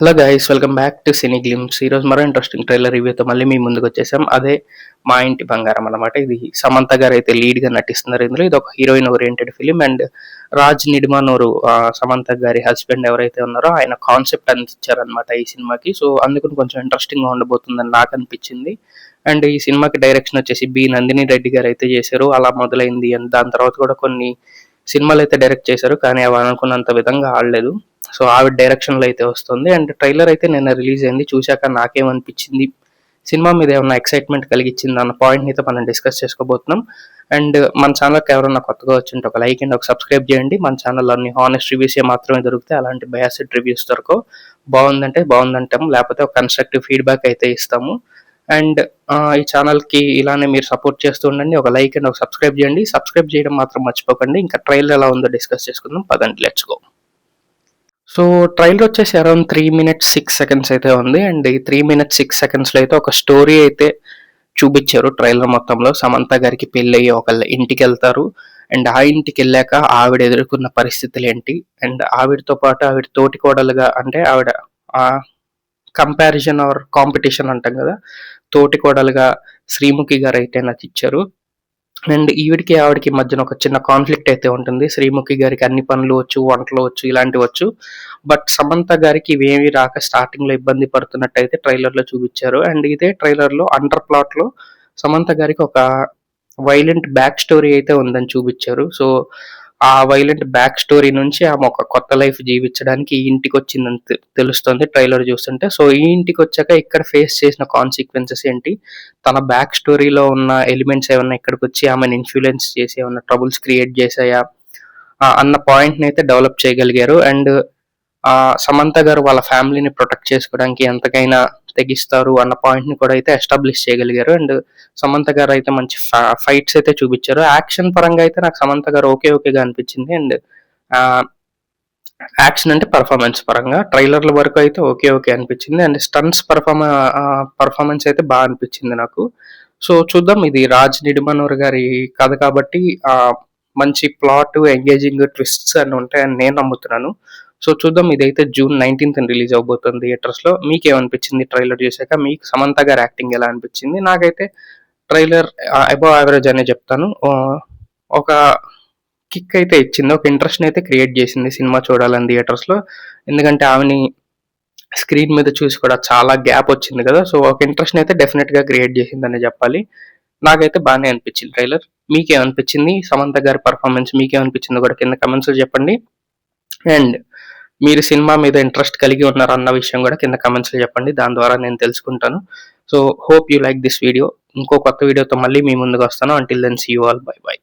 Hello guys, welcome back to cine glimpse. ఈరోజు మరో interesting trailer రివ్యూతో మళ్ళీ మీ ముందుకు వచ్చేసాం. అదే మా ఇంటి బంగారం అన్నమాట. ఇది సమంత గారు అయితే లీడ్గా నటిస్తున్నారు ఇందులో. ఇది ఒక heroine oriented film and Raj Nidimoru Samantha గారి హస్బెండ్ ఎవరైతే ఉన్నారో ఆయన కాన్సెప్ట్ అందించారనమాట ఈ సినిమాకి. సో అందుకని కొంచెం ఇంట్రెస్టింగ్గా ఉండబోతుందని నాకు అనిపించింది. అండ్ ఈ సినిమాకి డైరెక్షన్ వచ్చేసి బి నందిని రెడ్డి గారు అయితే చేశారు. అలా మొదలైంది అండ్ దాని తర్వాత కూడా కొన్ని సినిమాలు అయితే డైరెక్ట్ చేశారు, కానీ అవి అనుకున్నంత విధంగా ఆడలేదు. సో ఆవిడ డైరెక్షన్లో అయితే వస్తుంది. అండ్ ట్రైలర్ అయితే నిన్న రిలీజ్ అయింది. చూశాక నాకేమనిపించింది, సినిమా మీద ఏమన్నా ఎక్సైట్మెంట్ కలిగించింది అన్న పాయింట్ని అయితే మనం డిస్కస్ చేసుకోబోతున్నాం. అండ్ మన ఛానల్కి ఎవరన్నా కొత్తగా వచ్చింటే ఒక లైక్ అండ్ ఒక సబ్స్క్రైబ్ చేయండి. మన ఛానల్లో అన్ని హానెస్ట్ రివ్యూస్ మాత్రమే దొరుకుతాయి, అలాంటి బయాసిడ్ రివ్యూస్ దొరకవు. బాగుందంటే బాగుందంటాము, లేకపోతే ఒక కన్స్ట్రక్టివ్ ఫీడ్బ్యాక్ అయితే ఇస్తాము. అండ్ ఈ ఛానల్కి ఇలానే మీరు సపోర్ట్ చేస్తూ ఉండండి. ఒక లైక్ అండ్ ఒక సబ్స్క్రైబ్ చేయండి. సబ్స్క్రైబ్ చేయడం మాత్రం మర్చిపోకండి. ఇంకా ట్రైలర్ ఎలా ఉందో డిస్కస్ చేసుకుందాం, పదండి, లెట్స్ గో. సో ట్రైలర్ వచ్చేసి అరౌండ్ 3 minutes 6 seconds అయితే ఉంది. అండ్ ఈ 3 minutes 6 secondsలో అయితే ఒక స్టోరీ అయితే చూపించారు ట్రైలర్ మొత్తంలో. సమంత గారికి పెళ్ళయ్యి ఒకళ్ళ ఇంటికి వెళ్తారు. అండ్ ఆ ఇంటికి వెళ్ళాక ఆవిడ ఎదుర్కొన్న పరిస్థితులు ఏంటి, అండ్ ఆవిడతో పాటు ఆవిడ తోటి కోడలుగా, అంటే ఆవిడ కంపారిజన్ ఆర్ కాంపిటీషన్ అంటాం కదా, తోటి కోడలుగా శ్రీముఖి గారు అయితే నటించారు. అండ్ ఈవిడికి ఆవిడకి మధ్యన ఒక చిన్న కాన్ఫ్లిక్ట్ అయితే ఉంటుంది. శ్రీముఖి గారికి అన్ని పనులు వచ్చు, వంటలు వచ్చు, ఇలాంటివి వచ్చు. బట్ సమంత గారికి ఇవేమి రాక స్టార్టింగ్లో ఇబ్బంది పడుతున్నట్టు అయితే ట్రైలర్లో చూపించారు. అండ్ ఇదే ట్రైలర్లో అండర్ ప్లాట్లో సమంత గారికి ఒక వైలెంట్ బ్యాక్ స్టోరీ అయితే ఉందని చూపించారు. సో ఆ వైలెంట్ బ్యాక్ స్టోరీ నుంచి ఆమె ఒక కొత్త లైఫ్ జీవించడానికి ఈ ఇంటికి వచ్చిందని తెలుస్తుంది ట్రైలర్ చూస్తుంటే. సో ఈ ఇంటికి వచ్చాక ఇక్కడ ఫేస్ చేసిన కాన్సిక్వెన్సెస్ ఏంటి, తన బ్యాక్ స్టోరీలో ఉన్న ఎలిమెంట్స్ ఏమన్నా ఇక్కడికి వచ్చి ఆమెను ఇన్ఫ్లుయెన్స్ చేసి ఏమన్నా ట్రబుల్స్ క్రియేట్ చేసాయా అన్న పాయింట్ని అయితే డెవలప్ చేయగలిగారు. అండ్ సమంత గారు వాళ్ళ ఫ్యామిలీని ప్రొటెక్ట్ చేసుకోవడానికి ఎంతకైనా తెగిస్తారు అన్న పాయింట్ని కూడా అయితే ఎస్టాబ్లిష్ చేయగలిగారు. అండ్ సమంత గారు అయితే మంచి ఫైట్స్ అయితే చూపించారు. యాక్షన్ పరంగా అయితే నాకు సమంత గారు ఓకేగా అనిపించింది. అండ్ యాక్షన్ అంటే పర్ఫార్మెన్స్ పరంగా ట్రైలర్ల వరకు అయితే ఓకే అనిపించింది. అండ్ స్టన్స్ పర్ఫార్మెన్స్ అయితే బాగా అనిపించింది నాకు. సో చూద్దాం, ఇది రాజ్ నిడిమనోర్ గారి కథ కాబట్టి మంచి ప్లాట్, ఎంగేజింగ్ ట్విస్ట్స్ అన్ని ఉంటాయని నేను నమ్ముతున్నాను. సో చూద్దాం, ఇదైతే June 19th రిలీజ్ అవబోతుంది థియేటర్స్లో. మీకేమనిపించింది ట్రైలర్ చూసాక? మీకు సమంత గారి యాక్టింగ్ ఎలా అనిపించింది? నాకైతే ట్రైలర్ అబవ్ యావరేజ్ అనే చెప్తాను. ఒక కిక్ అయితే ఇచ్చింది, ఒక ఇంట్రెస్ట్ అయితే క్రియేట్ చేసింది సినిమా చూడాలని థియేటర్స్లో. ఎందుకంటే ఆమెని స్క్రీన్ మీద చూసి కూడా చాలా గ్యాప్ వచ్చింది కదా. సో ఒక ఇంట్రెస్ట్ అయితే డెఫినెట్గా క్రియేట్ చేసిందని చెప్పాలి. నాకైతే బాగానే అనిపించింది ట్రైలర్. మీకేమనిపించింది? సమంత గారి పర్ఫార్మెన్స్ మీకేమనిపించిందో కూడా కింద కమెంట్స్లో చెప్పండి. అండ్ మీరు సినిమా మీద ఇంట్రెస్ట్ కలిగి ఉన్నారు అన్న విషయం కూడా కింద కమెంట్స్లో చెప్పండి, దాని ద్వారా నేను తెలుసుకుంటాను. So hope you like this video. ఇంకో కొత్త వీడియోతో మళ్ళీ మీ ముందుకు వస్తాను. Until then see you all, bye by.